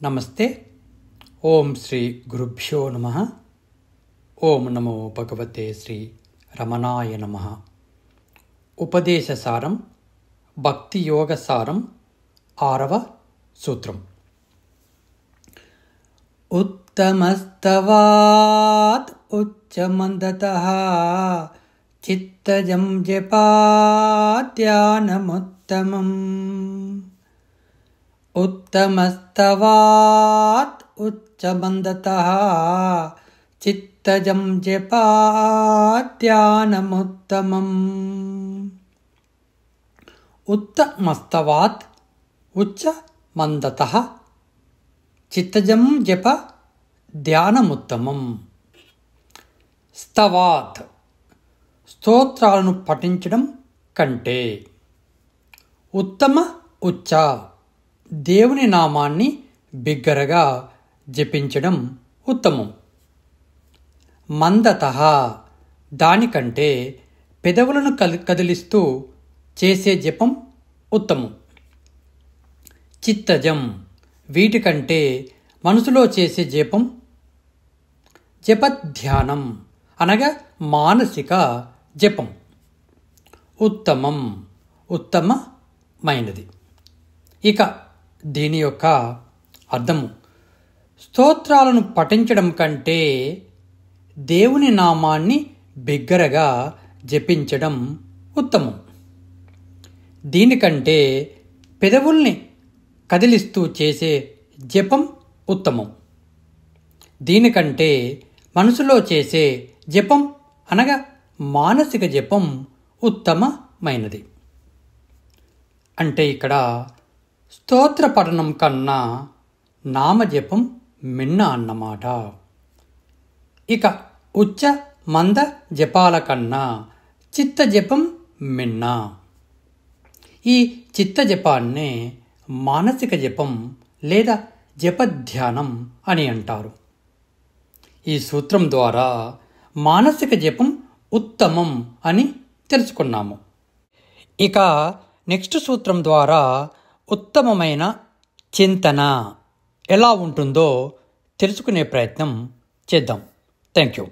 నమస్తే. ఓం శ్రీ గురుభ్యో నమః. ఓం నమో భగవతే శ్రీ రమణాయ నమః. ఉపదేశసారం భక్తి యోగ సారం 6వ సూత్రం. ఉత్తమస్తవాత్ ఉచ్చమందతః చిత్తజం జపాధ్యానముత్తమం. ఉత్తమస్తవాత్ ఉచ్చమందతః చిత్తజం జపాధ్యానముత్తమం. ఉత్తమస్తవాత్ ఉచ్చమందతః చిత్తజం జప ధ్యానముత్తమం. స్తవాత్ స్తోత్రాలను పఠించడం కంటే, ఉత్తమ ఉచ్చ దేవుని నామాన్ని బిగ్గరగా జపించడం ఉత్తమం. మందతః దానికంటే పెదవులను కదిలిస్తూ చేసే జపం ఉత్తమం. చిత్తజం వీటికంటే మనసులో చేసే జపం జపధ్యానం అనగా మానసిక జపం ఉత్తమం, ఉత్తమమైనది. ఇక దీని యొక్క అర్థము, స్తోత్రాలను పఠించడం కంటే దేవుని నామాన్ని బిగ్గరగా జపించడం ఉత్తమం. దీనికంటే పెదవుల్ని కదిలిస్తూ చేసే జపం ఉత్తమం. దీనికంటే మనసులో చేసే జపం అనగా మానసిక జపం ఉత్తమమైనది. అంటే ఇక్కడ స్తోత్ర పఠనం కన్నా నామజపం మిన్న అన్నమాట. ఇక ఉచ్చ మంద జపాల కన్నా చిత్త జపం మిన్న. ఈ చిత్త జపాన్నే మానసిక జపం లేదా జపధ్యానం అని అంటారు. ఈ సూత్రం ద్వారా మానసిక జపం ఉత్తమం అని తెలుసుకున్నాము. ఇక నెక్స్ట్ సూత్రం ద్వారా ఉత్తమమైన చింతన ఎలా ఉంటుందో తెలుసుకునే ప్రయత్నం చేద్దాం. Thank you.